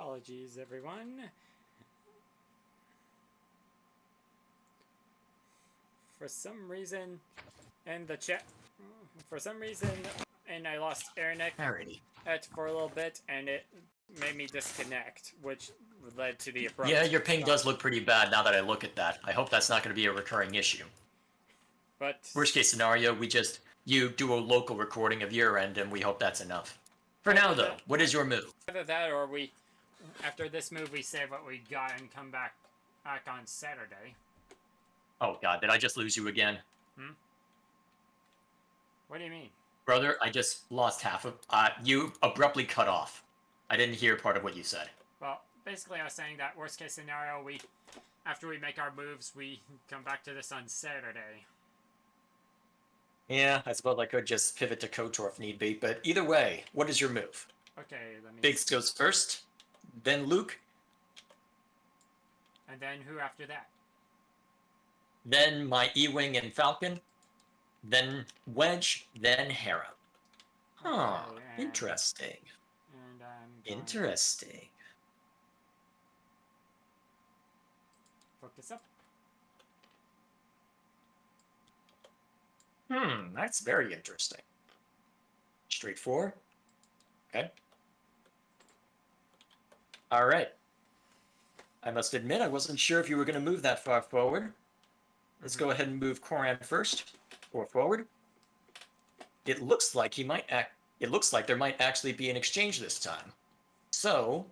Apologies, everyone. For some reason, in the chat, and I lost Ernick for a little bit, and it made me disconnect, which led to the abrupt. Yeah, your ping does look pretty bad now that I look at that. I hope that's not going to be a recurring issue. But worst case scenario, you do a local recording of your end, and we hope that's enough. For now, though, what is your move? Either that, or after this move, we save what we got and come back on Saturday. Oh God, did I just lose you again? What do you mean? Brother, I just lost half of... you abruptly cut off. I didn't hear part of what you said. Well, basically I was saying that worst case scenario, after we make our moves, we come back to this on Saturday. Yeah, I suppose I could just pivot to KOTOR if need be, but either way, what is your move? Okay, let me... Biggs goes first, then Luke. And then who after that? Then my E-Wing and Falcon. Then Wedge, then Hera. Huh, okay, interesting. And interesting. Focus up. That's very interesting. Straightforward. Okay. All right. I must admit, I wasn't sure if you were going to move that far forward. Let's go ahead and move Koran first, or forward. It looks like It looks like there might actually be an exchange this time. So,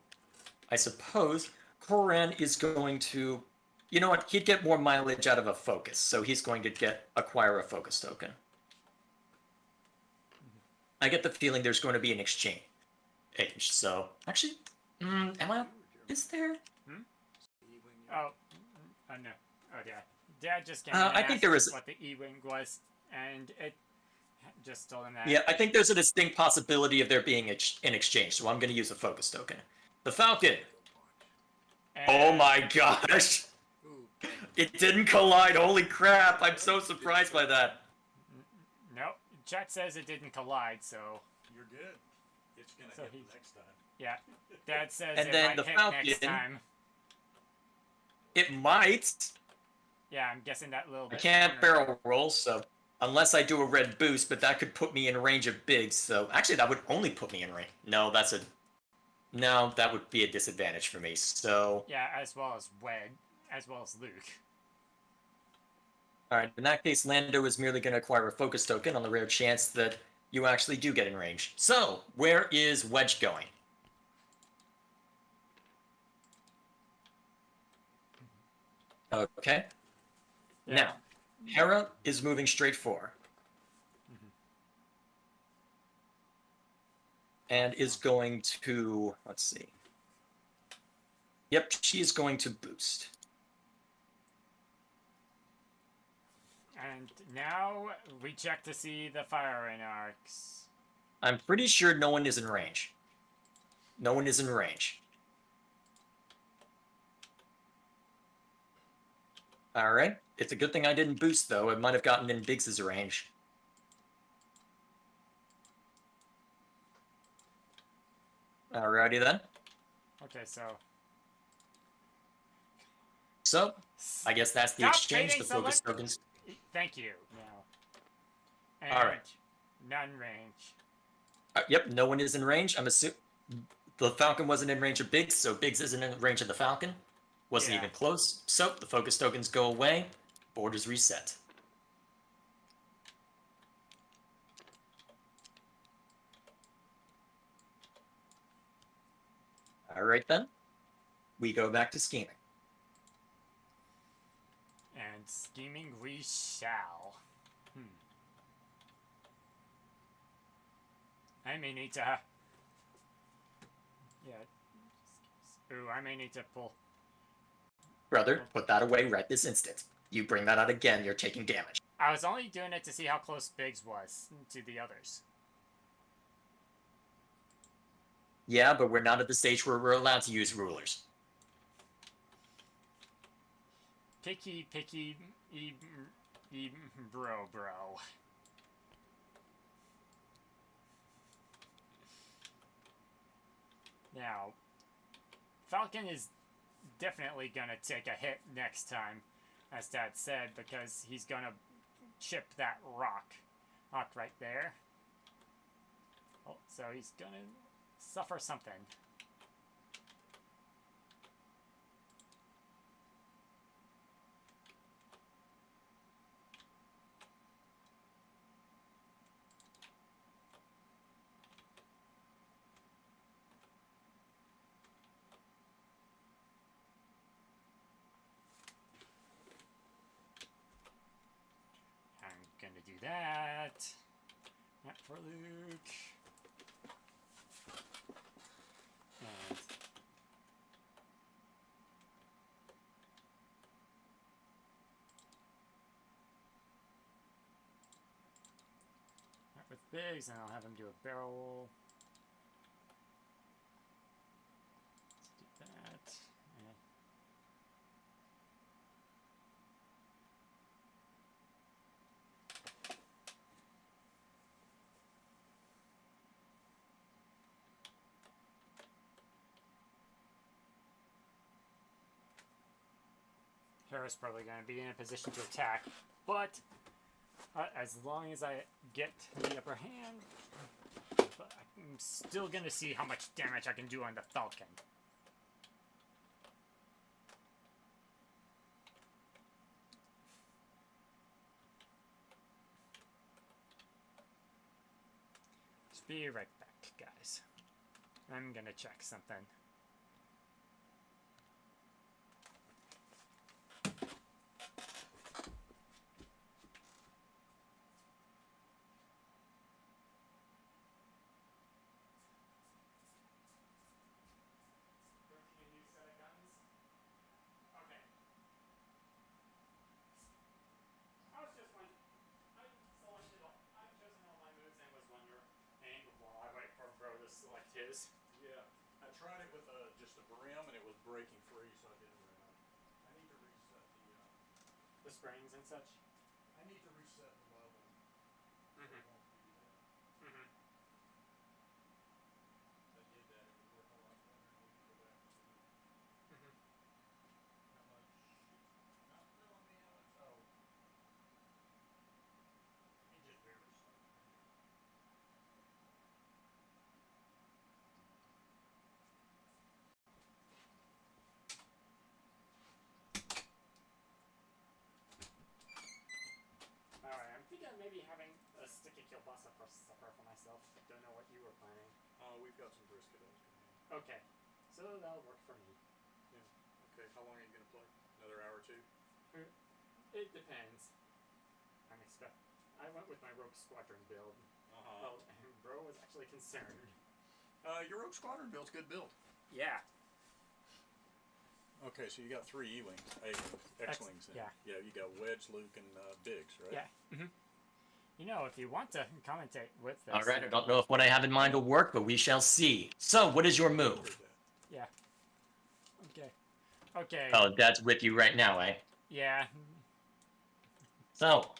I suppose Koran is going to... You know what? He'd get more mileage out of a focus, so he's going to acquire a focus token. I get the feeling there's going to be an exchange. So, actually, is there? Oh, no. Oh, yeah. Dad just came I think there is what the E-Wing was, and it just told him that. Yeah, I think there's a distinct possibility of there being an exchange, so I'm going to use a focus token. The Falcon. And... Oh my gosh! It didn't collide. Holy crap! I'm so surprised by that. No, chat says it didn't collide, so you're good. It's gonna hit next time. Yeah, Dad says and it then might the hit Falcon, next time. It might. Yeah, I'm guessing that little bit. I can't barrel roll, so unless I do a red boost, but that could put me in range of Biggs. So actually, that would only put me in range. No, that would be a disadvantage for me. So yeah, as well as Luke. All right. In that case, Lando is merely going to acquire a focus token on the rare chance that you actually do get in range. So where is Wedge going? Okay. Yeah. Now, Hera is moving straight forward. And is going to, let's see. Yep, she is going to boost. And now we check to see the firing arcs. I'm pretty sure no one is in range. No one is in range. All right. It's a good thing I didn't boost, though. It might have gotten in Biggs' range. Alrighty then. Okay, so I guess that's the exchange. The focus tokens. Thank you. Now. All right. None range. Yep, no one is in range. I'm assuming the Falcon wasn't in range of Biggs, so Biggs isn't in range of the Falcon. Wasn't even close. So the focus tokens go away. Board is reset. All right, then. We go back to scheming. And scheming we shall. I may need to... Ooh, I may need to pull... Brother, put that away right this instant. You bring that out again, you're taking damage. I was only doing it to see how close Biggs was to the others. Yeah, but we're not at the stage where we're allowed to use rulers. Picky, bro. Now, Falcon is definitely gonna take a hit next time, as Dad said, because he's gonna chip that rock right there. Oh, so he's gonna suffer something. I'm gonna do that. Not for Luke. And that with Biggs, and I'll have him do a barrel roll. Let's do that. And Hera's probably going to be in a position to attack, but as long as I get the upper hand, but I'm still going to see how much damage I can do on the Falcon. Just be right back, guys. I'm going to check something. Select his. Yeah, I tried it with just a brim and it was breaking free, so I didn't run out. I need to reset The springs and such. I need to reset the level. So it Mm-hmm. won't do that. Mm-hmm. If I did that, it would work a lot better. I need to go back to Mm-hmm. how much it's not filling me out. Oh. It just barely started. Alright, I'm thinking of maybe having a sticky kielbasa for supper for myself. Don't know what you were planning. We've got some brisket eggs coming in. Okay, so that'll work for me. Okay, how long are you gonna play? Another hour or two? It depends. I went with my Rogue Squadron build. Uh-huh. Oh, and Bro was actually concerned. Your Rogue Squadron build's good build. Yeah. Okay, so you got 3 E-Wings, X-Wings then. yeah. Yeah, you got Wedge, Luke, and Biggs, right? Yeah. Mm-hmm. You know, if you want to commentate with this. All right, I don't know if what I have in mind will work, but we shall see. So, what is your move? Yeah. Okay. Okay. Oh, Dad's with you right now, eh? Yeah. So,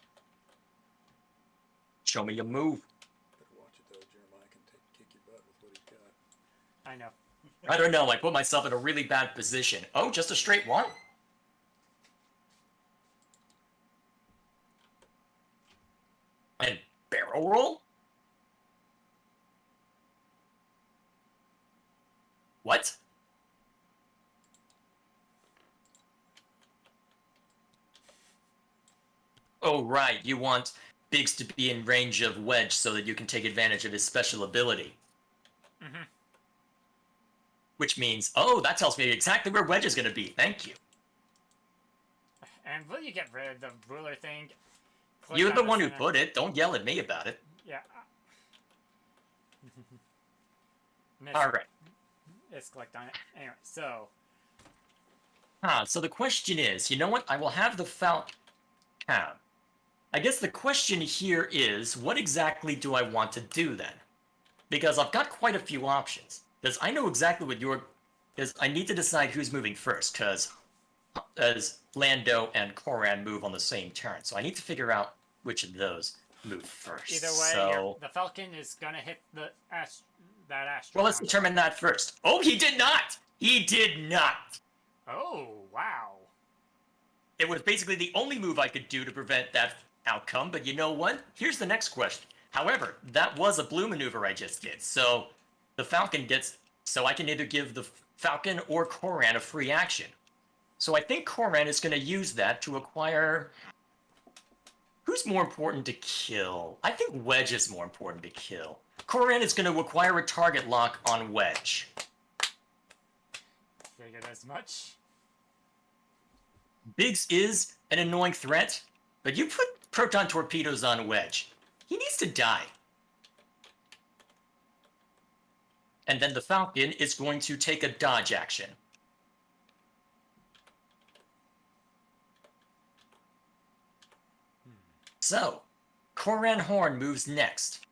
show me your move. Better watch it though, Jeremiah can kick your butt with what he's got. I know. I don't know, I put myself in a really bad position. Oh, just a straight one? And barrel roll? What? Oh, right, you want Biggs to be in range of Wedge so that you can take advantage of his special ability. Mm-hmm. Which means, oh, that tells me exactly where Wedge is going to be. Thank you. And will you get rid of the ruler thing? Click You're on the one who center. put it. Don't yell at me about it. Yeah. All right. It's clicked on it. Anyway, so. So the question is, you know what? I will have the Falcon. I guess the question here is, what exactly do I want to do then? Because I've got quite a few options. Because I know exactly what you're... Because I need to decide who's moving first, because as Lando and Koran move on the same turn. So I need to figure out which of those move first. Either way, so... the Falcon is going to hit that Astro. Well, let's determine that first. Oh, he did not! He did not. Oh, wow. It was basically the only move I could do to prevent that outcome, but you know what? Here's the next question. However, that was a blue maneuver I just did, so the Falcon gets... So I can either give the Falcon or Koran a free action. So I think Koran is going to use that to acquire... Who's more important to kill? I think Wedge is more important to kill. Koran is going to acquire a target lock on Wedge. Figured as much. Biggs is an annoying threat, but you put proton torpedoes on Wedge. He needs to die. And then the Falcon is going to take a dodge action. So, Koran Horn moves next.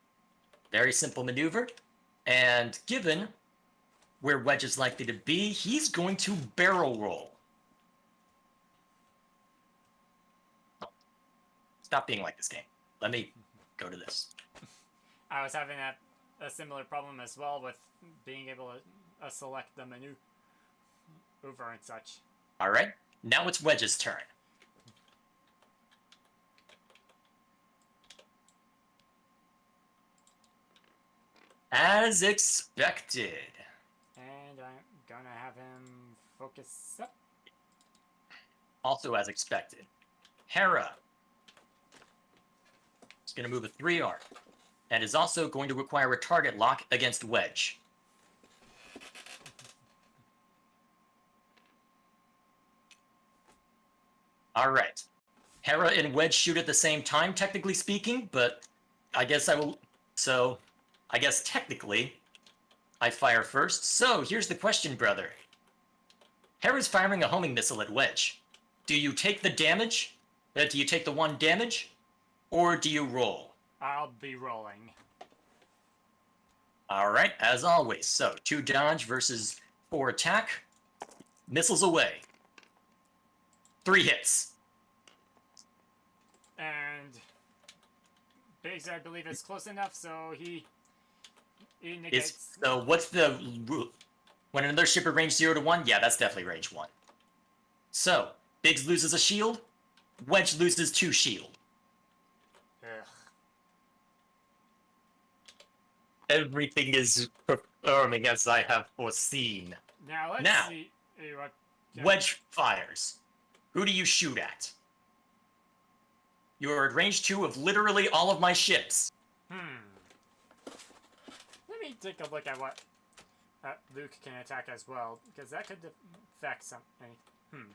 Very simple maneuver. And given where Wedge is likely to be, he's going to barrel roll. Stop being like this game. Let me go to this. I was having a similar problem as well with being able to select the menu over and such. All right, now it's Wedge's turn. As expected. And I'm gonna have him focus up. Also as expected. Hera is going to move a 3 arc and is also going to require a target lock against Wedge. All right. Hera and Wedge shoot at the same time, technically speaking, but I guess I will... So, I guess technically, I fire first. So, here's the question, brother. Hera's firing a homing missile at Wedge. Do you take the damage? Do you take the 1 damage? Or do you roll? I'll be rolling. Alright, as always. So, 2 dodge versus 4 attack. Missiles away. 3 hits. And Biggs, I believe, is close enough, so he negates. So, what's the rule? When another ship at range 0 to 1? Yeah, that's definitely range 1. So, Biggs loses a shield. Wedge loses 2 shield. Ugh. Everything is performing as I have foreseen. Now let's Now, see what. Wedge fires. Who do you shoot at? You are at range 2 of literally all of my ships. Let me take a look at what Luke can attack as well, because that could affect something.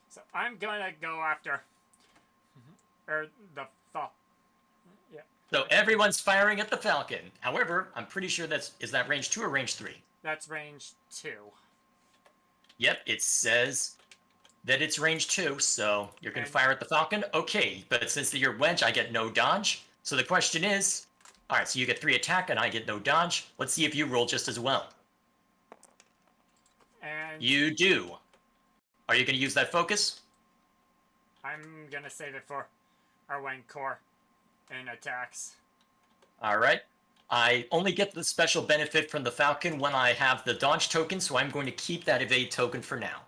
So I'm gonna go after the Falcon. Yeah. So everyone's firing at the Falcon. However, I'm pretty sure is that range 2 or range 3? That's range 2. Yep, it says that it's range 2, so you're going to fire at the Falcon? Okay, but since you're Wedge, I get no dodge. So the question is, alright, so you get 3 attack and I get no dodge. Let's see if you roll just as well. And You do. Are you going to use that focus? I'm gonna save it for our Wayne Core and attacks. Alright. I only get the special benefit from the Falcon when I have the dodge token, so I'm going to keep that evade token for now.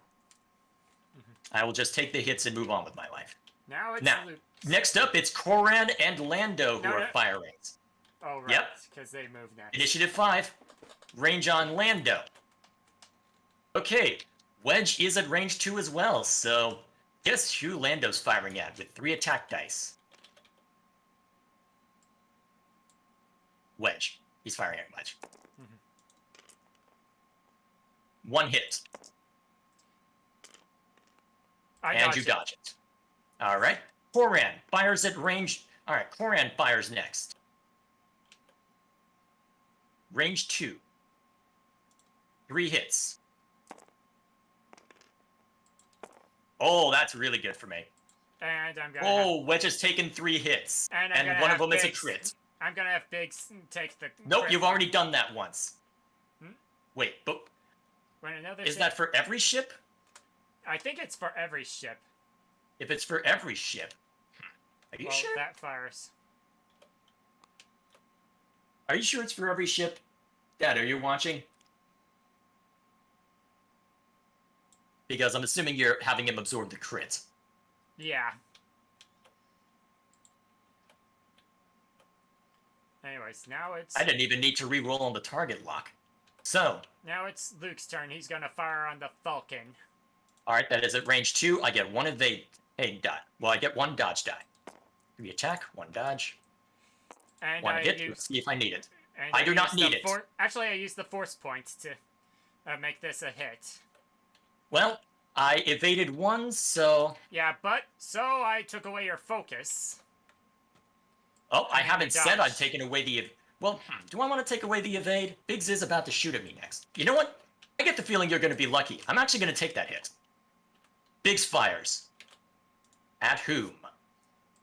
I will just take the hits and move on with my life. Now it's Now, Luke. next up, it's Koran and Lando who No, are no. firing. Oh, right. Yep. Because they move next. Initiative 5. Range on Lando. Okay, Wedge is at range 2 as well, so guess who Lando's firing at with 3 attack dice? Wedge. He's firing at Wedge. 1 hit. And dodged you it. dodge it. Alright. Koran fires at range... Alright, Koran fires next. Range 2. 3 hits. Oh, that's really good for me. And I'm gonna. Oh, Wedge has taken 3 hits. And I'm gonna one of have them is a Biggs- crit. I'm gonna have Biggs take the. Nope, crit. you've already done that once. Hmm? Wait, but When another is ship- that for every ship? I think it's for every ship. If it's for every ship. Are you Well, sure? that fires. Are you sure it's for every ship? Dad, are you watching? Because I'm assuming you're having him absorb the crit. Yeah. Anyways, now it's... I didn't even need to re-roll on the target lock. So, Now it's Luke's turn. He's gonna fire on the Falcon. alright, that is at range 2. I get 1 evade die. Well, I get 1 dodge die. 3 attack, 1 dodge, And 1 I hit. use... Let's see if I need it. And I do not use the need it. Actually, I used the Force Point to make this a hit. Well, I evaded 1, so... Yeah, but... So I took away your focus. Oh, I And haven't you said I've dodged. taken away the... Well, do I want to take away the evade? Biggs is about to shoot at me next. You know what? I get the feeling you're going to be lucky. I'm actually going to take that hit. Biggs fires. At whom?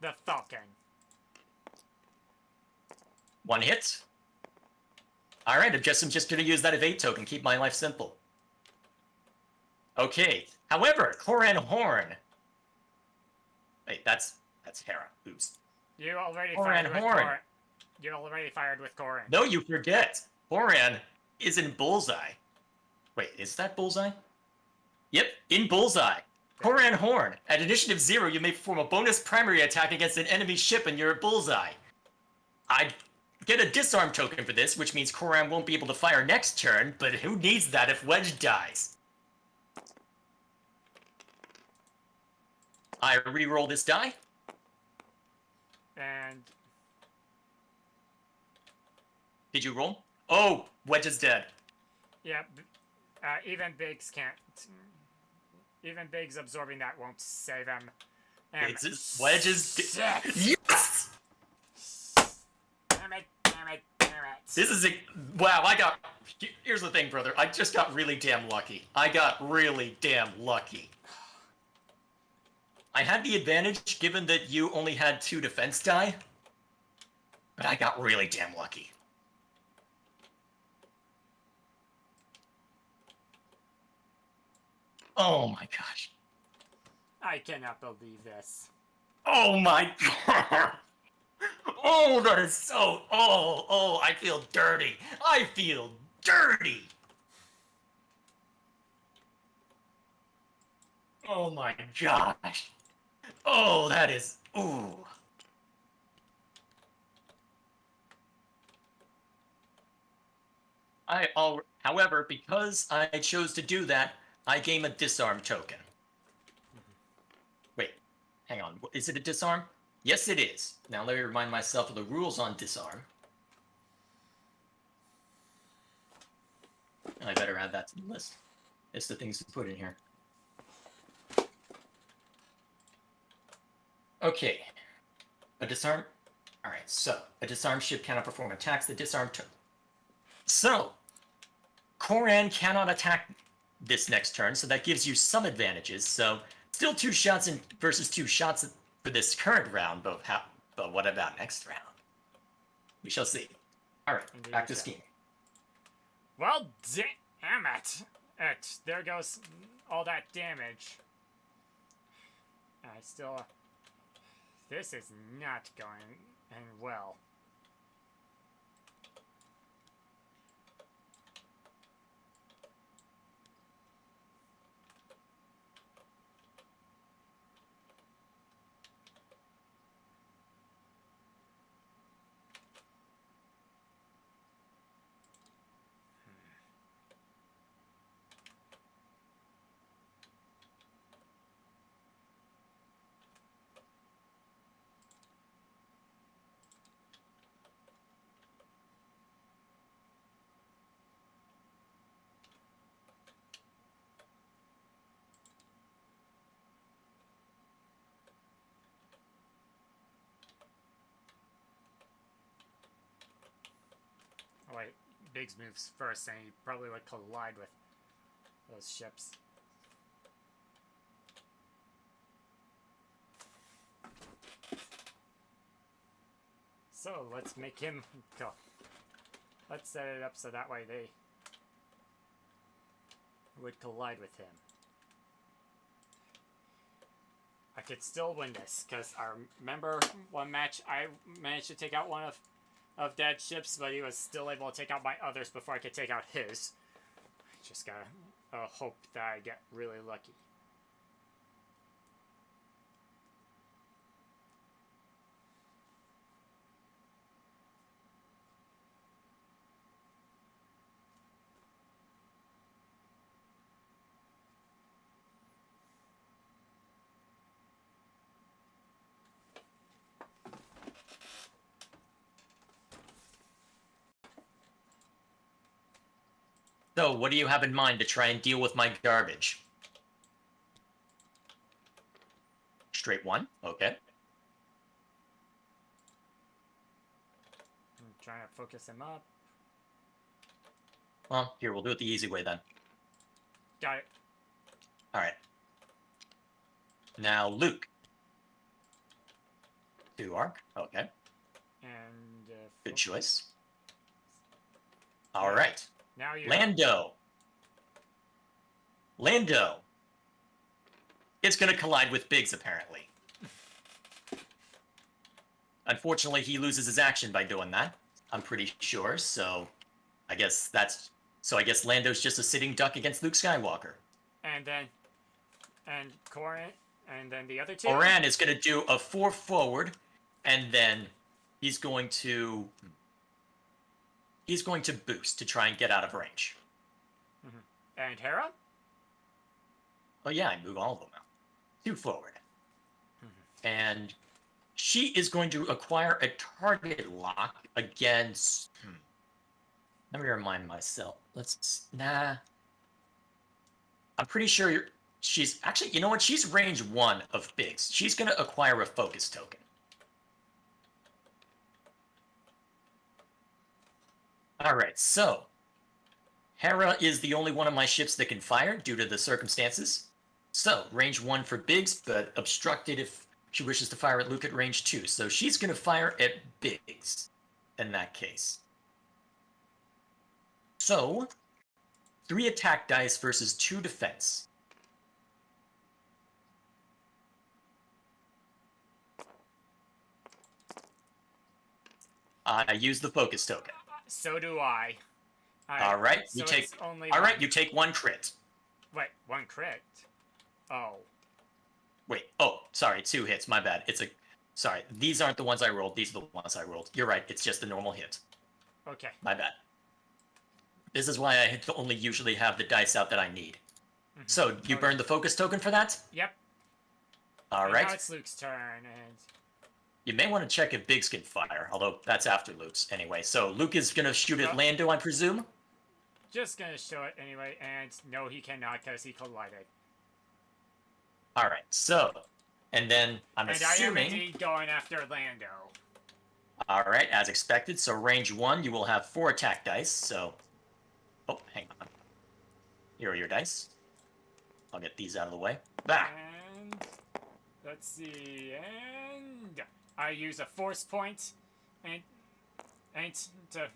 The Falcon. 1 hit. Alright, I'm just going to use that evade token, keep my life simple. Okay. However, Koran Horn. Wait, that's Hera. Oops. You already Koran fired with Horn. Koran. You already fired with Koran. No, you forget. Horan is in Bullseye. Wait, is that Bullseye? Yep, in Bullseye. Koran Horn. At initiative 0, you may perform a bonus primary attack against an enemy ship and you're at Bullseye. I get a disarm token for this, which means Koran won't be able to fire next turn, but who needs that if Wedge dies? I re-roll this die. And Did you roll? Oh, Wedge is dead. yeah, even Biggs can't. Even Biggs absorbing that won't save him. And Wedge is dead. Yes! Damn it! Damn it! Damn it! This is a... Wow, I got... Here's the thing, brother. I just got really damn lucky. I got really damn lucky. I had the advantage given that you only had 2 defense die. But I got really damn lucky. Oh my gosh. I cannot believe this. Oh my god. Oh, that is so... Oh, I feel dirty. I feel dirty. Oh my gosh. Oh, that is... Ooh. However, because I chose to do that, I gain a disarm token. Wait, hang on. Is it a disarm? Yes, it is. Now let me remind myself of the rules on disarm. I better add that to the list. It's the things to put in here. Okay. A disarm... Alright, so, a disarmed ship cannot perform attacks. The disarmed... So, Koran cannot attack this next turn, so that gives you some advantages. So, still 2 shots versus 2 shots for this current round, but what about next round? We shall see. Alright, back to scheme. Well, damn it! There goes all that damage. I still... This is not going well. Oh, wait, Biggs moves first, and he probably would collide with those ships. So, let's make him go. Let's set it up so that way they would collide with him. I could still win this, because I remember one match I managed to take out one of Dad's ships, but he was still able to take out my others before I could take out his. Just gotta hope that I get really lucky. So, what do you have in mind to try and deal with my garbage? Straight one? Okay. I'm trying to focus him up. Well, here, we'll do it the easy way then. Got it. Alright. Now, Luke. 2 arc. Okay. And Good choice. Alright. now you. Lando. Lando. It's going to collide with Biggs, apparently. Unfortunately, he loses his action by doing that. I'm pretty sure, so I guess that's... So I guess Lando's just a sitting duck against Luke Skywalker. And then, and Corin, and then the other two. Oran is going to do a 4 forward, and then he's going to boost to try and get out of range. And Hera. Oh yeah, I move all of them now. 2 forward. And she is going to acquire a target lock against... Let me remind myself. Nah. I'm pretty sure she's... Actually, you know what? She's range 1 of Biggs. She's going to acquire a focus token. Alright, so... Hera is the only one of my ships that can fire due to the circumstances. So, range 1 for Biggs, but obstructed if she wishes to fire at Luke at range 2. So she's going to fire at Biggs in that case. So, 3 attack dice versus 2 defense. I use the focus token. So do I. All right, so you take. it's only All right, one. you take 1 crit. Wait, 1 crit. Oh. Wait. Oh, sorry, 2 hits. My bad. Sorry, these aren't the ones I rolled. These are the ones I rolled. You're right. It's just a normal hit. Okay. My bad. This is why I only usually have the dice out that I need. So, you burned the focus token for that? Yep. All And right. now it's Luke's turn, and You may want to check if Biggs can fire, although that's after Luke's anyway. So, Luke is going to shoot at Lando, I presume? just gonna show it anyway. And no, he cannot because he collided. All right. So, and then I'm assuming. I am indeed going after Lando. All right, as expected. So, range 1, you will have 4 attack dice. So, oh, hang on. Here are your dice. I'll get these out of the way. Bah! And let's see. And I use a force point, and to.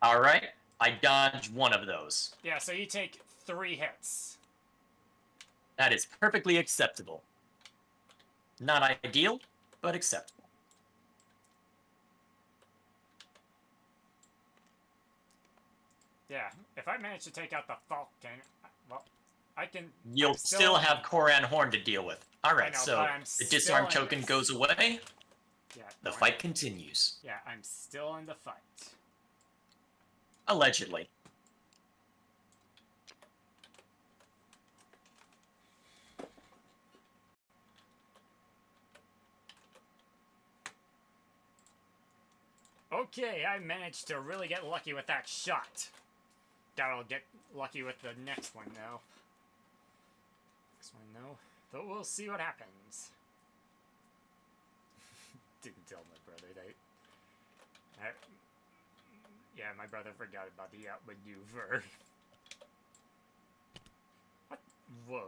All right, I dodge 1 of those. Yeah, so you take 3 hits. That is perfectly acceptable. Not ideal, but acceptable. Yeah, if I manage to take out the Falcon, well, I can. You'll I'm still have Koran Horn to deal with. All I right, know, so but I'm the still disarm in token this. goes away. Yeah, The no, fight continues. Yeah, I'm still in the fight. Allegedly. Okay, I managed to really get lucky with that shot. Doubt I'll get lucky with the next one, though. Next one, though. But we'll see what happens. Didn't tell my brother that. Yeah, my brother forgot about the outmaneuver. What? Whoa.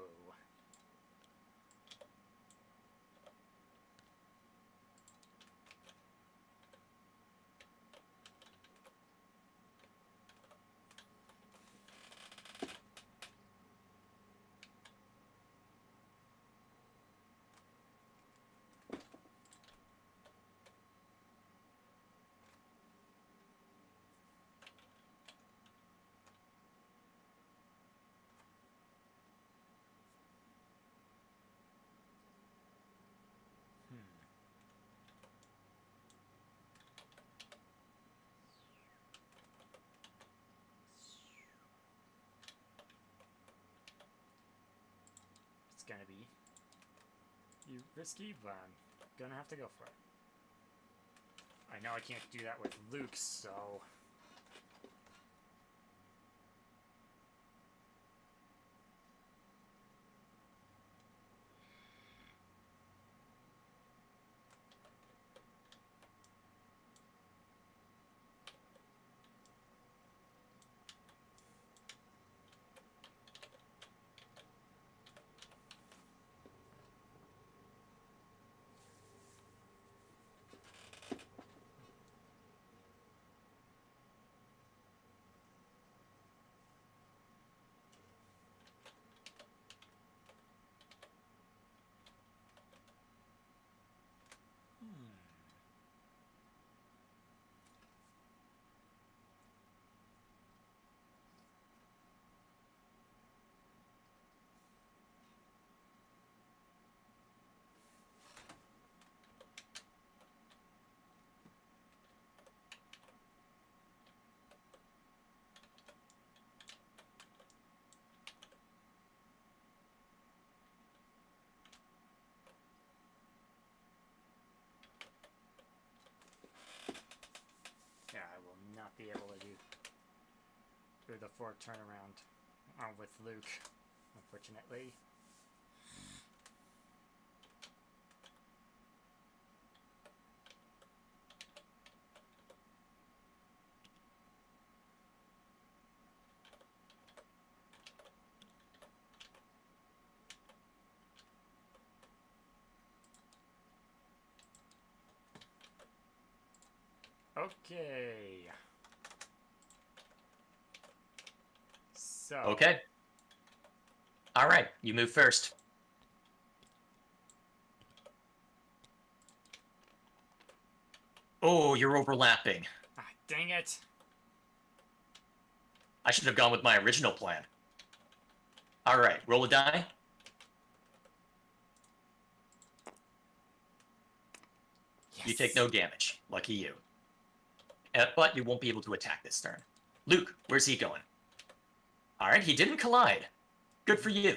gonna be risky, but I'm gonna have to go for it. I know I can't do that with Luke, so... Yeah, I will not be able to do the forward turnaround with Luke, unfortunately. Okay. So. Okay. All right, you move first. Oh, you're overlapping. Ah, dang it. I should have gone with my original plan. All right, roll a die. Yes. You take no damage. Lucky you. But you won't be able to attack this turn. Luke, where's he going? All right, he didn't collide. Good for you.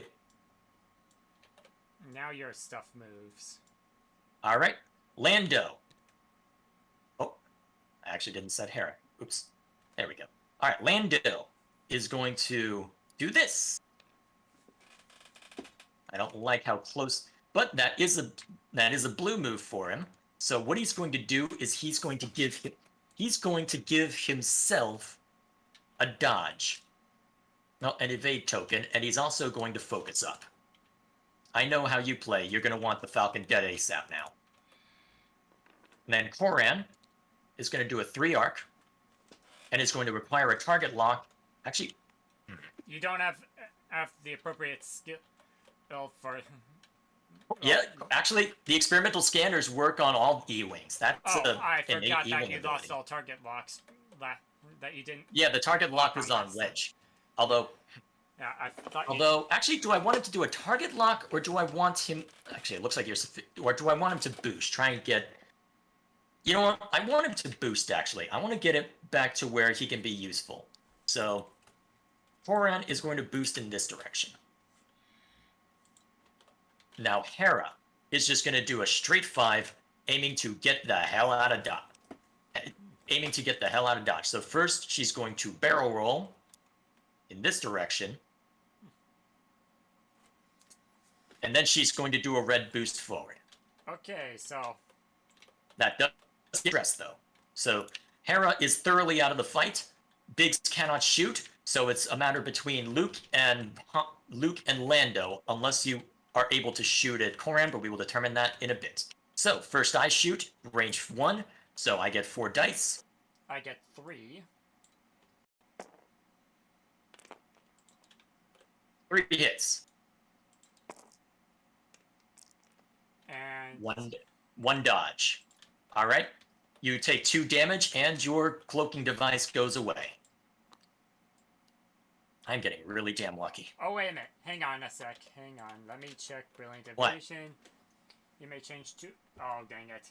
Now your stuff moves. All right, Lando. Oh, I actually didn't set Hera. Oops. There we go. All right, Lando is going to do this. I don't like how close, but that is a blue move for him. So what he's going to do is he's going to give himself a dodge, no, an evade token, and he's also going to focus up. I know how you play. You're going to want the Falcon dead ASAP now. And then Koran is going to do a 3-arc, and is going to require a target lock. Actually, You don't have the appropriate skill for... yeah, actually, the experimental scanners work on all E-wings. That's I an forgot innate that E-wing you lost ability. all target locks. That you didn't... Yeah, the target lock was on Yes. Wedge. Although, Yeah, I thought actually, do I want him to do a target lock, or do I want him... Actually, it looks like or do I want him to boost? Try and get... You know what? I want him to boost, actually. I want to get it back to where he can be useful. So, Koran is going to boost in this direction. Now, Hera is just going to do a straight 5, aiming to get the hell out of dodge. So first, she's going to barrel roll in this direction. And then she's going to do a red boost forward. Okay, so... That does get stressed, though. So Hera is thoroughly out of the fight. Biggs cannot shoot, so it's a matter between Luke and Lando, unless you are able to shoot at Koran, but we will determine that in a bit. So first I shoot, range 1, so I get 4 dice. I get 3. 3 hits. And... One dodge. All right. You take 2 damage, and your cloaking device goes away. I'm getting really damn lucky. Oh, wait a minute. Hang on a sec. Hang on. Let me check Brilliant What? Evasion. You may change to... Oh, dang it.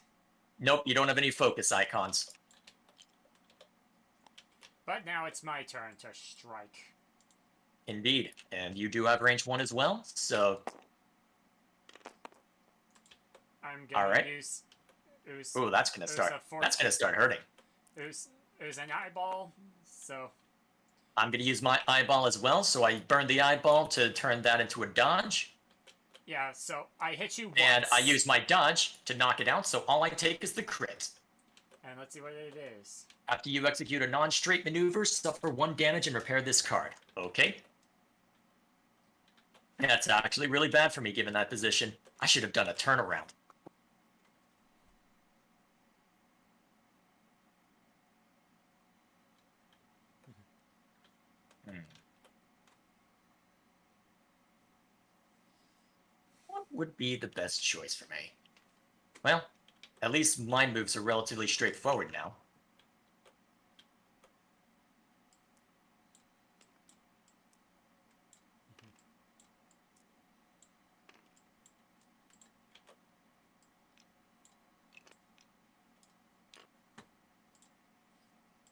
Nope, you don't have any focus icons. But now it's my turn to strike. Indeed. And you do have range 1 as well, so I'm gonna All right. use ooze. Ooh, that's gonna start. That's gonna start hurting. Ooze an eyeball. So I'm gonna use my eyeball as well, so I burn the eyeball to turn that into a dodge. yeah, so I hit you once. And I use my dodge to knock it out, so all I take is the crit. And let's see what it is. After you execute a non-straight maneuver, suffer 1 damage and repair this card. Okay. That's actually really bad for me, given that position. I should have done a turnaround. What would be the best choice for me? Well, at least my moves are relatively straightforward now.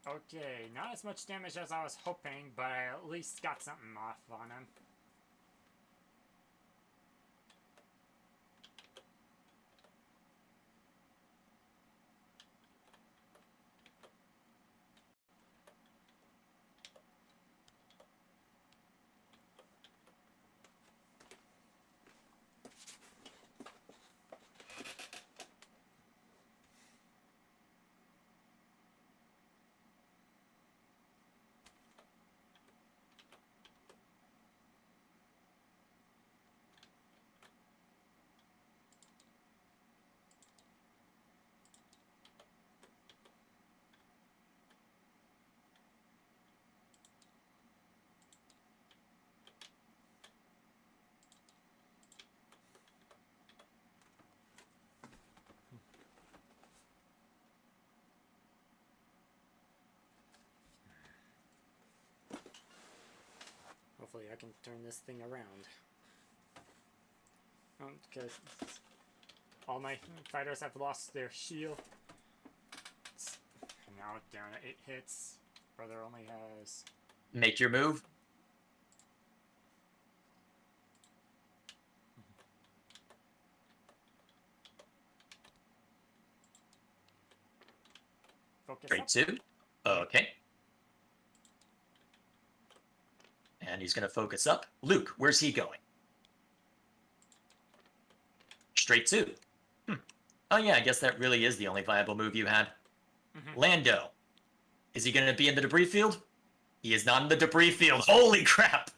Okay, not as much damage as I was hoping, but I at least got something off on him. Hopefully I can turn this thing around. Because all my fighters have lost their shield. It's now down to 8 hits. Brother only has... Make your move. Focus Straight up. 2. Okay. And he's going to focus up. Luke, where's he going? Straight 2. Oh yeah, I guess that really is the only viable move you had. Lando. Is he going to be in the debris field? He is not in the debris field. Holy crap!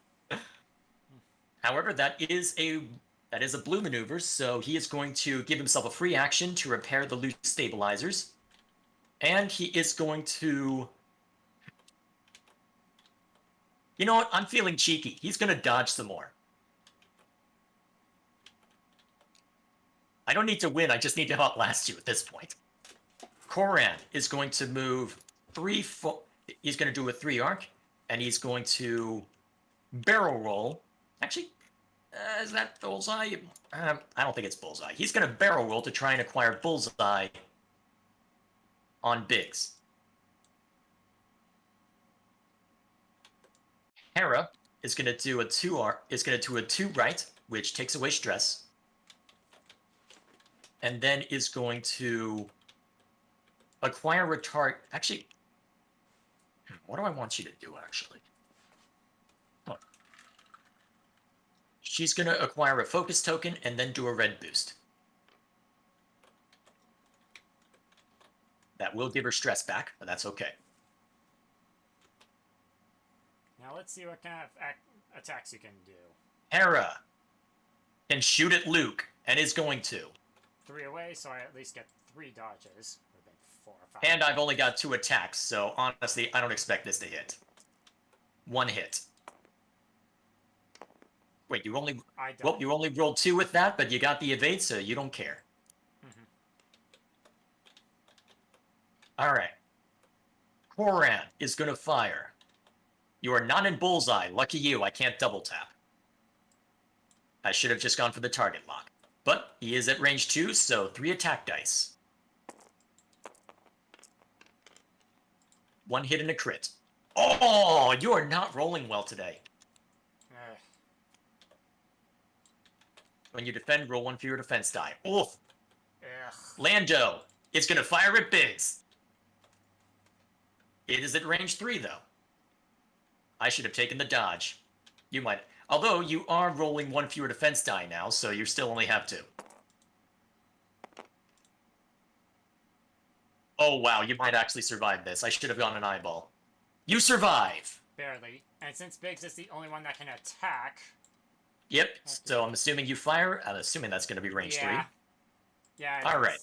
However, that is a blue maneuver, so he is going to give himself a free action to repair the loose stabilizers. And he is going to... You know what? I'm feeling cheeky. He's going to dodge some more. I don't need to win. I just need to outlast you at this point. Koran is going to move 3... He's going to do a 3 arc, and he's going to barrel roll. Actually, is that bullseye? I don't think it's bullseye. He's going to barrel roll to try and acquire bullseye on Biggs. Hera is going to do a 2 right, which takes away stress, and then is going to acquire retard. Actually, what do I want you to do? Actually, she's going to acquire a focus token and then do a red boost. That will give her stress back, but that's okay. Now let's see what kind of attacks you can do. Hera can shoot at Luke and is going to. 3 away, so I at least get 3 dodges. Or then 4 or 5. And I've only got 2 attacks, so honestly, I don't expect this to hit. 1 hit. Wait, you only... Well, you only rolled 2 with that, but you got the evade, so you don't care. Alright. Koran is going to fire. You are not in bullseye. Lucky you, I can't double tap. I should have just gone for the target lock. But he is at range 2, so 3 attack dice. 1 hit and a crit. Oh, you are not rolling well today. When you defend, roll 1 for your defense die. Oof. Ugh. Lando, it's gonna fire at Biggs. It is at range 3, though. I should have taken the dodge. You might. Although, you are rolling 1 fewer defense die now, so you still only have 2. Oh, wow, you might actually survive this. I should have gone an eyeball. You survive! Barely. And since Biggs is the only one that can attack... Yep, so I'm assuming you fire. I'm assuming that's going to be range 3. Yeah, All right.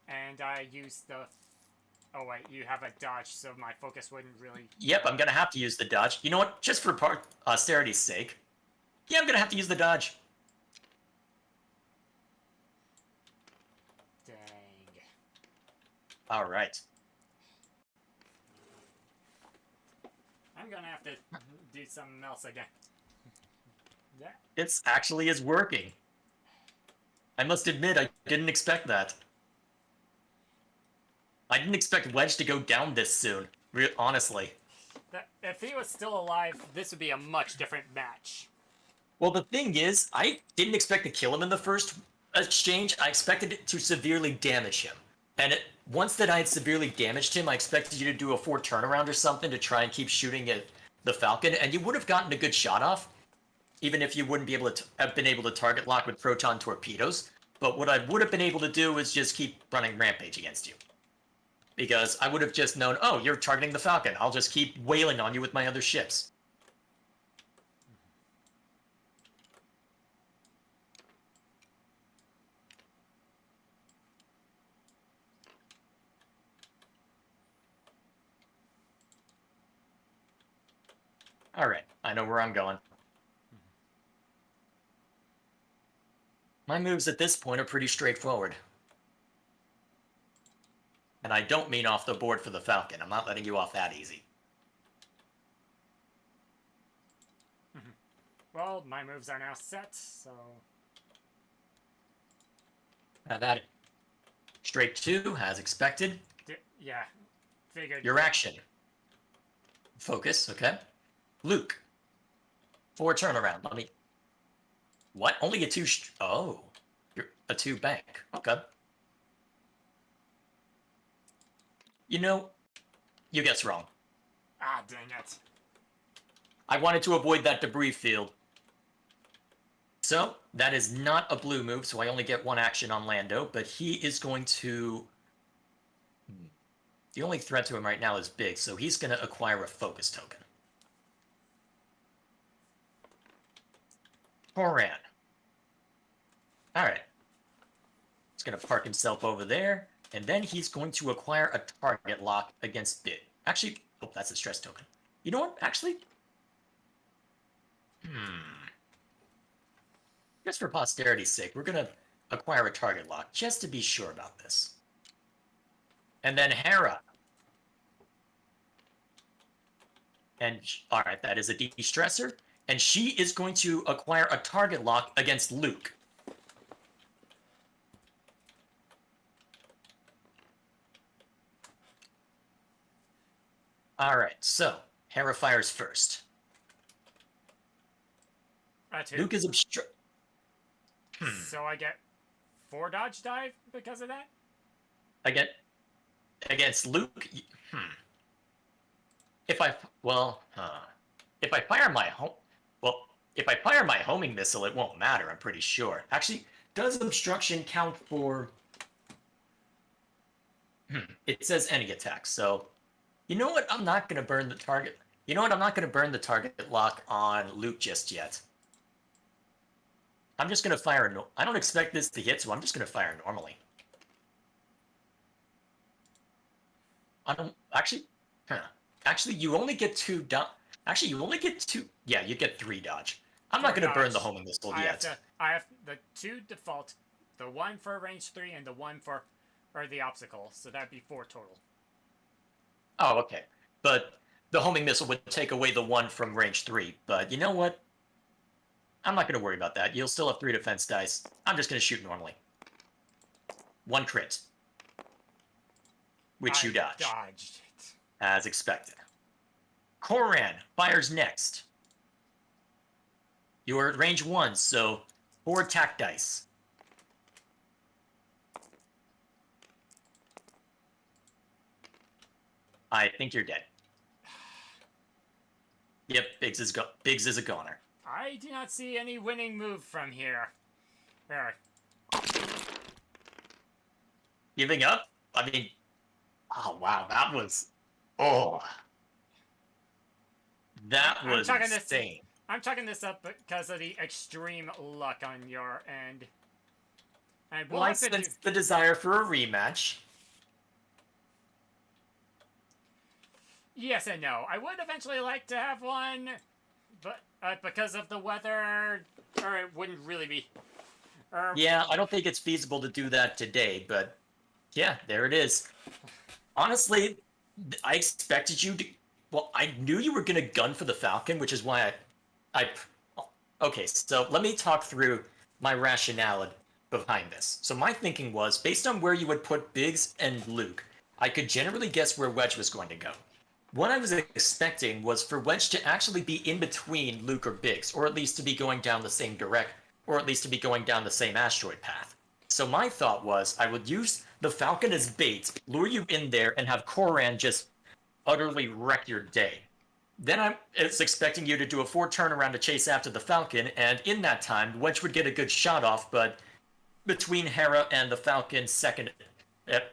And I use the... Oh, wait, you have a dodge, so my focus wouldn't really... Yep, I'm going to have to use the dodge. You know what? Just for austerity's sake. Yeah, I'm going to have to use the dodge. Dang. All right. I'm gonna have to do something else again. Yeah. It's actually is working. I must admit, I didn't expect that. I didn't expect Wedge to go down this soon, honestly. If he was still alive, this would be a much different match. Well, the thing is, I didn't expect to kill him in the first exchange. I expected it to severely damage him. And once that I had severely damaged him, I expected you to do a 4 turnaround or something to try and keep shooting at the Falcon, and you would have gotten a good shot off, even if you wouldn't be able to have been able to target lock with proton torpedoes. But what I would have been able to do is just keep running Rampage against you. Because I would have just known, oh, you're targeting the Falcon. I'll just keep wailing on you with my other ships. Alright, I know where I'm going. My moves at this point are pretty straightforward. And I don't mean off the board for the Falcon. I'm not letting you off that easy. Well, my moves are now set, so... Have at it. Straight 2, as expected. Yeah, figured... Your action. Focus, okay. Luke. 4 turnaround. Let me... What? Only a 2... Oh. You're a 2 bank. Okay. You know, you guessed wrong. Ah, dang it. I wanted to avoid that debris field. So, that is not a blue move, so I only get 1 action on Lando, but he is going to... The only threat to him right now is Big, so he's going to acquire a focus token. Koran. Alright. He's going to park himself over there, and then he's going to acquire a target lock against Big. Actually, oh, that's a stress token. You know what? Actually... Just for posterity's sake, we're going to acquire a target lock, just to be sure about this. And then Hera. And, alright, that is a de-stressor. And she is going to acquire a target lock against Luke. Alright, so, Hera fires first. Luke is So I get 4 dodge dive because of that? Against Luke? If I fire my if I fire my homing missile, it won't matter, I'm pretty sure. Actually, does obstruction count for... It says any attack, so... You know what? I'm not going to burn the target... You know what? I'm not going to burn the target lock on Luke just yet. I'm just going to fire... I don't expect this to hit, so I'm just going to fire normally. I don't... Actually... Actually, you only get 2 Actually, you only get 2... Yeah, you get 3 dodge. I'm not going to burn the homing missile yet. I have the 2 default. The 1 for range 3 and the 1 for... Or the obstacle. So that'd be 4 total. Oh, okay. But the homing missile would take away the 1 from range 3. But you know what? I'm not going to worry about that. You'll still have 3 defense dice. I'm just going to shoot normally. 1 crit. Which you dodge. Dodged it. As expected. Koran fires next. You are at range 1, so 4 attack dice. I think you're dead. Yep, Biggs is a goner. I do not see any winning move from here. There. Giving up? I mean, oh wow, that was, oh, that I'm was talking insane. I'm chalking this up because of the extreme luck on your end. And we'll Well, I have to do... sense the desire for a rematch. Yes and no. I would eventually like to have one, but because of the weather, or it wouldn't really be. Yeah, I don't think it's feasible to do that today, but yeah, there it is. Honestly, I expected you to. Well, I knew you were gonna gun for the Falcon, which is why I. Okay, so let me talk through my rationale behind this. So my thinking was, based on where you would put Biggs and Luke, I could generally guess where Wedge was going to go. What I was expecting was for Wedge to actually be in between Luke or Biggs, or at least to be going down the same or at least to be going down the same asteroid path. So my thought was I would use the Falcon as bait, lure you in there, and have Koran just utterly wreck your day. Then I was expecting you to do a 4 turnaround to chase after the Falcon, and in that time, Wedge would get a good shot off, but between Hera and the Falcon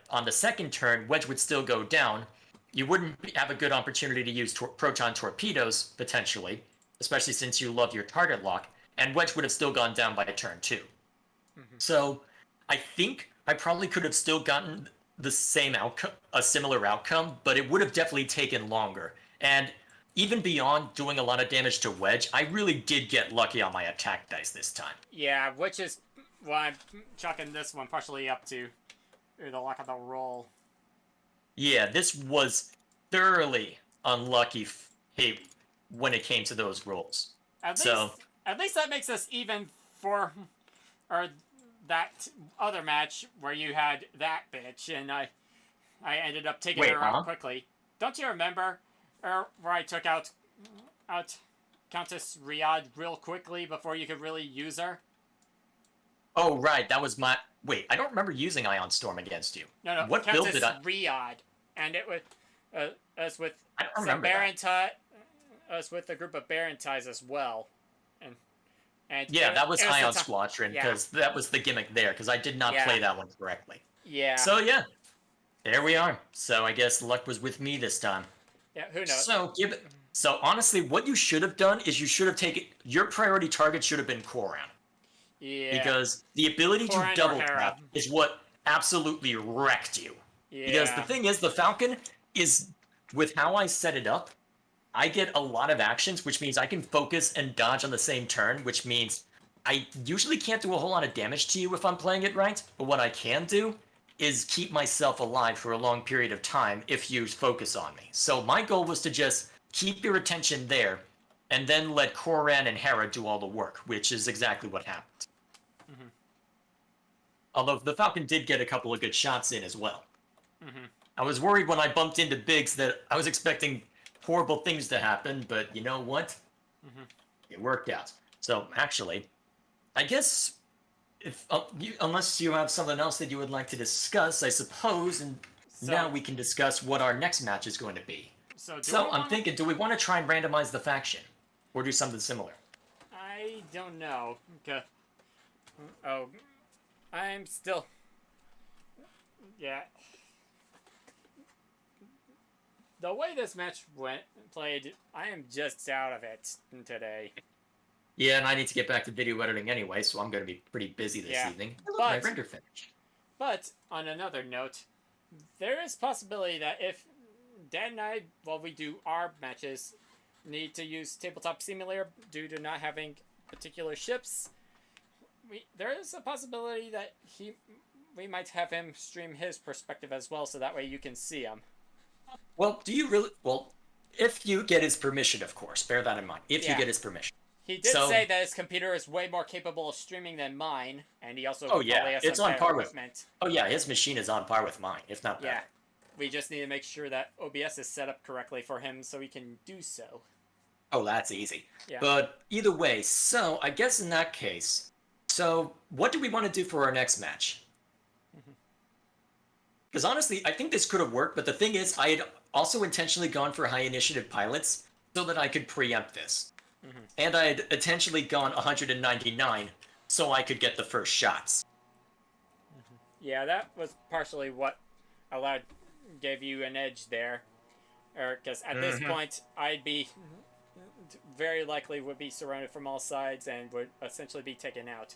on the second turn, Wedge would still go down. You wouldn't have a good opportunity to use proton torpedoes, potentially, especially since you love your target lock, and Wedge would have still gone down by turn 2. Mm-hmm. So I think I probably could have still gotten the same outcome, a similar outcome, but it would have definitely taken longer. And even beyond doing a lot of damage to Wedge, I really did get lucky on my attack dice this time. Yeah, which is why I'm chalking this one partially up to the luck of the roll. Yeah, this was thoroughly unlucky when it came to those rolls. At least that makes us even for that other match where you had that bitch and I ended up taking her out quickly. Don't you remember where I took out Countess Riyadh real quickly before you could really use her? Oh, right. That was my... Wait, I don't remember using Ion Storm against you. No. What Countess build did I... Riyadh. And it was with I don't remember us with a group of Barantais as well. And yeah, that was Ion Squadron, because that was the gimmick there, because I did not play that one correctly. Yeah. So, yeah. There we are. So, I guess luck was with me this time. Yeah, who knows? So, honestly, what you should have done is you should have taken... Your priority target should have been Koran. Yeah. Because the ability to double tap is what absolutely wrecked you. Yeah. Because the thing is, the Falcon is... With how I set it up, I get a lot of actions, which means I can focus and dodge on the same turn, which means I usually can't do a whole lot of damage to you if I'm playing it right, but what I can do is keep myself alive for a long period of time if you focus on me. So my goal was to just keep your attention there, and then let Koran and Hera do all the work, which is exactly what happened. Mm-hmm. Although the Falcon did get a couple of good shots in as well. Mm-hmm. I was worried when I bumped into Biggs that I was expecting horrible things to happen, but you know what? Mm-hmm. It worked out. So, actually, I guess, unless you have something else that you would like to discuss, I suppose, and now we can discuss what our next match is going to be. So I'm thinking, do we want to try and randomize the faction? Or do something similar? I don't know. Okay. Oh, I'm still... Yeah. The way this match played, I am just out of it today. Yeah, and I need to get back to video editing anyway, so I'm going to be pretty busy this evening. My render finished. But, on another note, there is possibility that if Dad and I, while we do our matches, need to use Tabletop Simulator due to not having particular ships, there is a possibility that we might have him stream his perspective as well, so that way you can see him. Well, do you really... Well, if you get his permission, of course. Bear that in mind. If you get his permission. He did say that his computer is way more capable of streaming than mine, and he also probably has it's on par with... Oh, yeah, his machine is on par with mine, if not better. Yeah. We just need to make sure that OBS is set up correctly for him so he can do so. Oh, that's easy. Yeah. But either way, so I guess in that case... So, what do we want to do for our next match? Because honestly, I think this could have worked, but the thing is, I had also intentionally gone for high initiative pilots so that I could preempt this. Mhm. And I had intentionally gone 199 so I could get the first shots. Yeah, that was partially what allowed gave you an edge there, because at this point I'd be very likely would be surrounded from all sides and would essentially be taken out.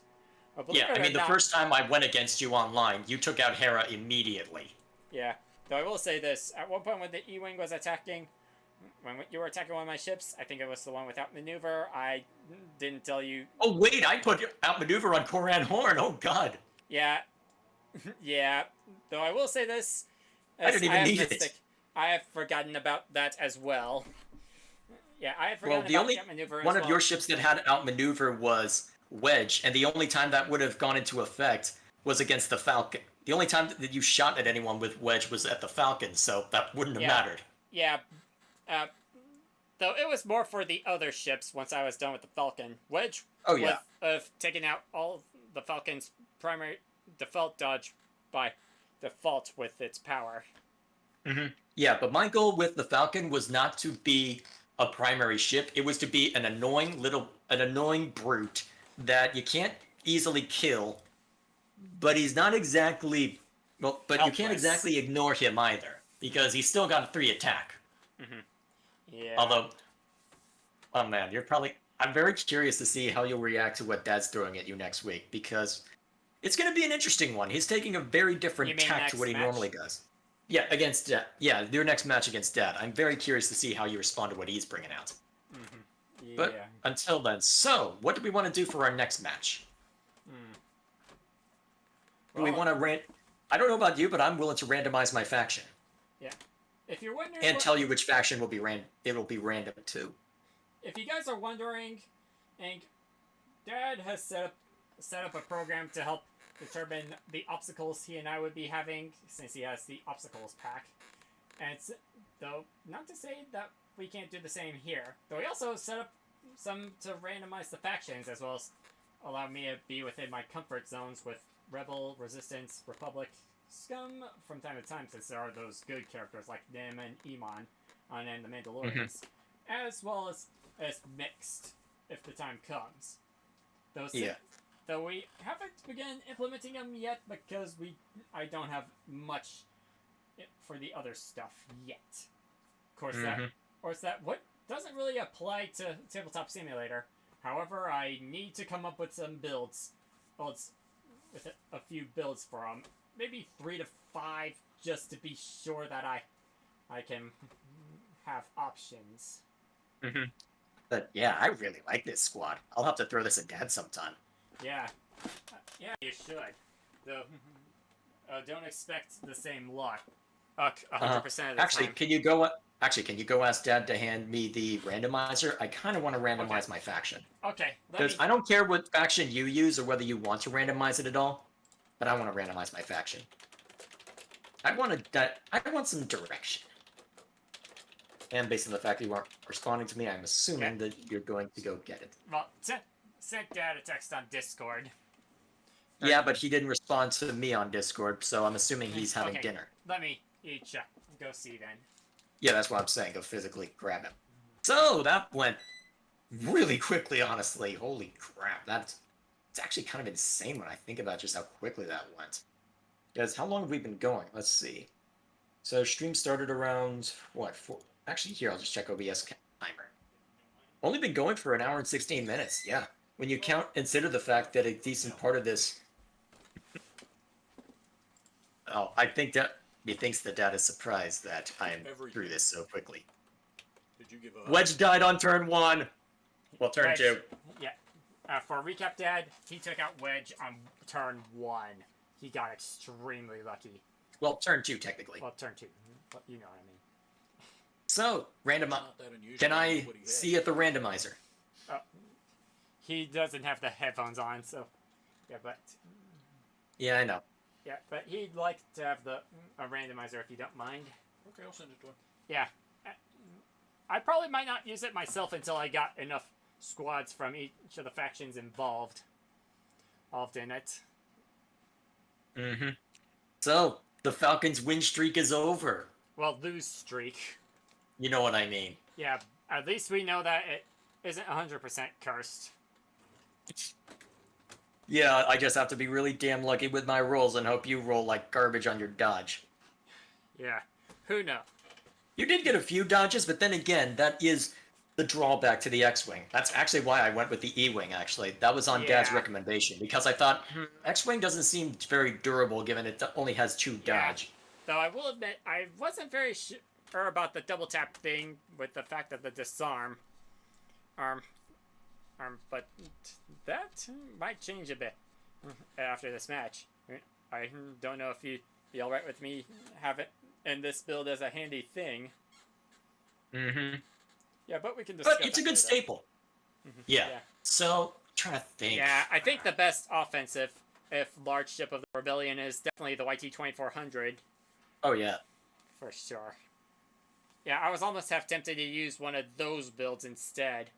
Believe Yeah, it I or mean, the not- first time I went against you online, you took out Hera immediately. Yeah, though I will say this: at one point when the E-wing was attacking, when you were attacking one of my ships, I think it was the one without maneuver. I didn't tell you. Oh, wait, I put outmaneuver on Koran Horn. Oh, God. Yeah, yeah. Though I will say this: I didn't even need it. I have forgotten about that as well. Yeah, I have Well, forgotten the about only that maneuver as one well. of your ships that had outmaneuver was Wedge, and the only time that would have gone into effect was against the Falcon. The only time that you shot at anyone with Wedge was at the Falcon, so that wouldn't have mattered. Yeah, uh, though it was more for the other ships once I was done with the Falcon. Wedge Oh, yeah. of taking out all the Falcon's primary default dodge by default with its power. Yeah, but my goal with the Falcon was not to be a primary ship. It was to be an annoying brute that you can't easily kill, but he's not exactly but you can't Helpless. exactly ignore him either because he's still got a 3 attack. Yeah. Although, oh man, I'm very curious to see how you'll react to what Dad's throwing at you next week because it's going to be an interesting one. He's taking a very different You mean tack to next what he match? normally does. Yeah, against Dad. Yeah, your next match against Dad. I'm very curious to see how you respond to what he's bringing out. Yeah. But until then, so what do we want to do for our next match? Do we Well, want to I don't know about you, but I'm willing to randomize my faction Yeah. If you're wondering, and tell you which faction will be it'll be random too. if you guys are wondering, and Dad has set up a program to help determine the obstacles he and I would be having since he has the obstacles pack. And though not to say that we can't do the same here, though he also set up some to randomize the factions as well as allow me to be within my comfort zones with Rebel, Resistance, Republic, Scum from time to time since there are those good characters like Nim and Iman and the Mandalorians, as well as mixed if the time comes. Though we haven't begun implementing them yet because I don't have much for the other stuff yet. Of course, that what doesn't really apply to Tabletop Simulator. However, I need to come up with some builds. With a few builds for them. Maybe 3 to 5 just to be sure that I can have options. But yeah, I really like this squad. I'll have to throw this at Dad sometime. Yeah. Yeah, you should. Though, don't expect the same luck. 100% of the Actually, time. can you go ask Dad to hand me the randomizer? I kind of want to randomize my faction. Okay, Because I don't care what faction you use or whether you want to randomize it at all, but I want to randomize my faction. I want some direction. And based on the fact that you aren't responding to me, I'm assuming that you're going to go get it. Well, sent Dad a text on Discord. Yeah, but he didn't respond to me on Discord, so I'm assuming he's having Okay. dinner. Let me each go see then. Yeah, that's what I'm saying. Go physically grab him. So that went really quickly, honestly. Holy crap. It's actually kind of insane when I think about just how quickly that went. Because how long have we been going? Let's see. So stream started around, what, 4? Actually, here, I'll just check OBS timer. Only been going for 1 hour and 16 minutes, yeah. When you consider the fact that a decent part of this... Oh, I think that he thinks that Dad is surprised that I'm through this so quickly. Did you give up? Wedge died on turn 1. Well, turn Wedge, 2. Yeah. For a recap, Dad, he took out Wedge on turn 1. He got extremely lucky. Well, turn 2, technically. Well, turn 2. But you know what I mean. So, Not that unusual. can I What he had. see at the randomizer? He doesn't have the headphones on, so... Yeah, but... Yeah, I know. Yeah, but he'd like to have a randomizer if you don't mind. Okay, I'll send it to him. Yeah. I probably might not use it myself until I got enough squads from each of the factions involved in it. So, the Falcons' win streak is over. well, lose streak. You know what I mean. Yeah, at least we know that it isn't 100% cursed. Yeah, I just have to be really damn lucky with my rolls and hope you roll like garbage on your dodge. Yeah, who knows? You did get a few dodges, but then again, that is the drawback to the X-Wing. That's actually why I went with the E-Wing, actually. That was on Dad's Yeah. recommendation, because I thought, X-Wing doesn't seem very durable given it only has 2 Yeah. dodge. Though I will admit, I wasn't very sure about the double tap thing with the fact of the disarm. But that might change a bit after this match. I don't know if you'd be alright with me having in this build as a handy thing. Mm-hmm. Yeah, but we can discuss But it's a that good later. staple. Yeah. Yeah. So, trying to think. Yeah, I think the best offensive, if large ship of the rebellion, is definitely the YT-2400 Oh, yeah. for sure. Yeah, I was almost half tempted to use one of those builds instead.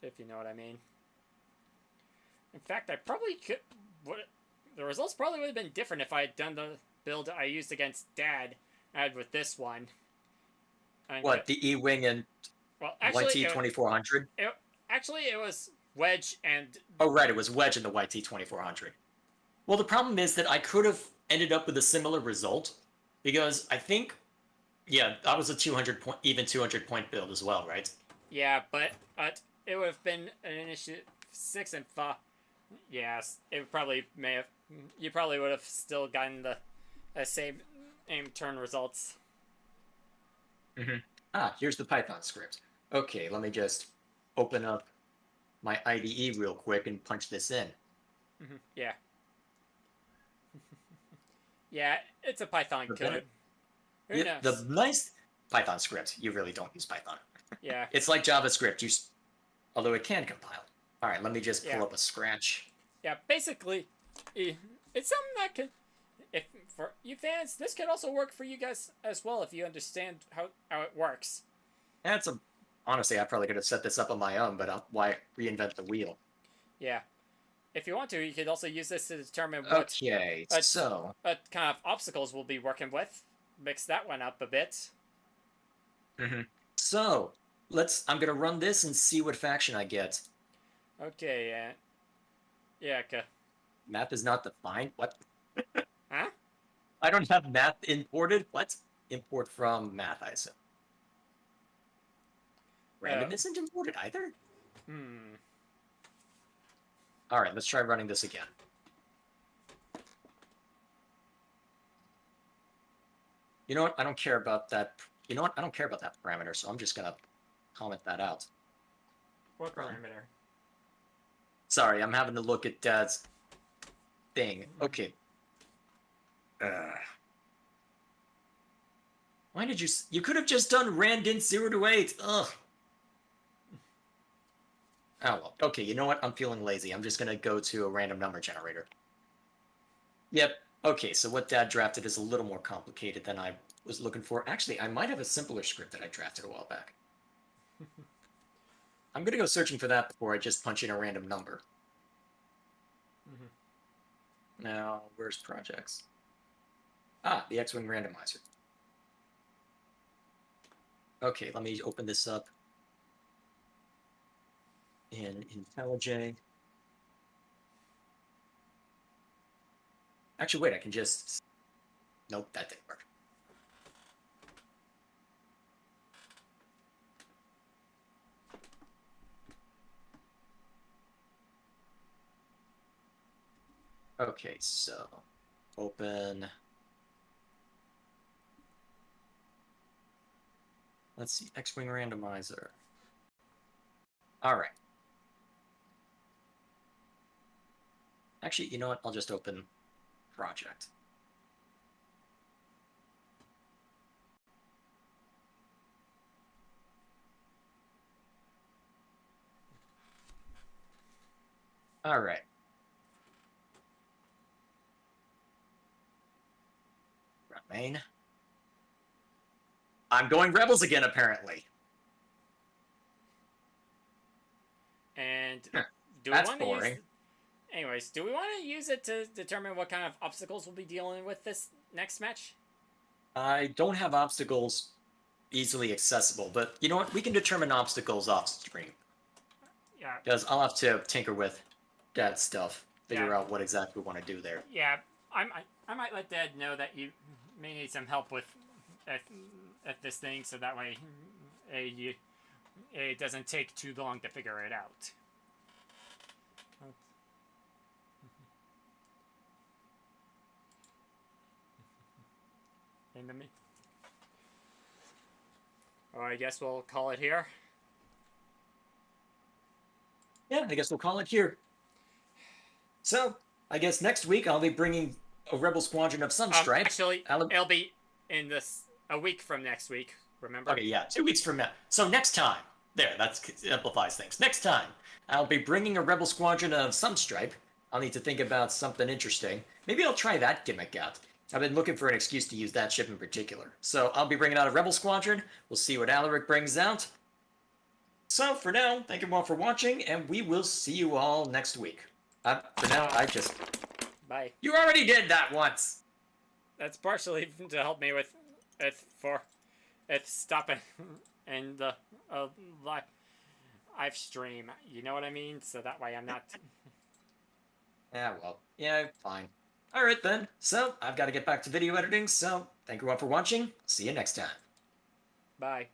If you know what I mean. In fact, I probably could. The results probably would have been different if I had done the build I used against Dad with this one. What, the E-Wing and well, actually, YT-2400? Actually, it was Wedge and... Oh, right, it was Wedge in the YT-2400. Well, the problem is that I could have ended up with a similar result, because I think, yeah, that was a 200 point build as well, right? Yeah, but it would have been an initiative 6 and 5. Yes, it probably may have... You probably would have still gotten the same aim turn results. Mm-hmm. Ah, here's the Python script. Okay, let me just open up my IDE real quick and punch this in. Yeah. Yeah, it's a Python code. Who knows? The nice Python script, you really don't use Python. Yeah. It's like JavaScript, although it can compile. All right, let me just pull up a Scratch. Yeah, basically, it's something that could, if for you fans, this could also work for you guys as well if you understand how it works. Honestly, I probably could have set this up on my own, but why reinvent the wheel? Yeah. If you want to, you could also use this to determine what okay, what kind of obstacles we'll be working with. Mix that one up a bit. Mm-hmm. So, I'm gonna run this and see what faction I get. Okay, yeah, okay. Map is not defined? What? Huh? I don't have math imported? What? Import from math, I assume. Random isn't imported either? Alright, let's try running this again. You know what? I don't care about that. You know what? I don't care about that parameter, so I'm just gonna comment that out. What parameter? Sorry, I'm having to look at Dad's thing. Okay. Why did you could have just done randint 0 to 8. Ugh. Oh, well. Okay, you know what? I'm feeling lazy. I'm just gonna go to a random number generator. Yep. Okay, so what Dad drafted is a little more complicated than I was looking for. Actually, I might have a simpler script that I drafted a while back. I'm gonna go searching for that before I just punch in a random number. Now, where's projects? Ah, the X-Wing randomizer. Okay, let me open this up in IntelliJ. Actually, wait, I can just... Nope, that didn't work. Okay, so open. Let's see, X-Wing randomizer. All right. Actually, you know what? I'll just open project. All right. Run main. I'm going Rebels again, apparently. And do That's we want to boring. use... Anyways, do we want to use it to determine what kind of obstacles we'll be dealing with this next match? I don't have obstacles easily accessible, but you know what? We can determine obstacles off stream. Yeah, Because I'll have to tinker with that stuff, figure Yeah. out what exactly we want to do there. yeah. I might let Dad know that you may need some help with at, at this thing, so that way it doesn't take too long to figure it out. In the me. Oh, I guess we'll call it here. Yeah, I guess we'll call it here. So, I guess next week I'll be bringing a Rebel Squadron of Sunstripe. Actually, it'll be in a week from next week. Remember? Okay, yeah, 2 weeks from now. So next time, there, that amplifies things. Next time, I'll be bringing a Rebel Squadron of Sunstripe. I'll need to think about something interesting. Maybe I'll try that gimmick out. I've been looking for an excuse to use that ship in particular. So I'll be bringing out a Rebel Squadron. We'll see what Alaric brings out. So for now, thank you all for watching, and we will see you all next week. For now, Bye. You already did that once! That's partially to help me with stopping and the live stream. You know what I mean? So that way I'm not. Yeah, well, yeah, fine. Alright then, so I've got to get back to video editing, so thank you all for watching. See you next time. Bye.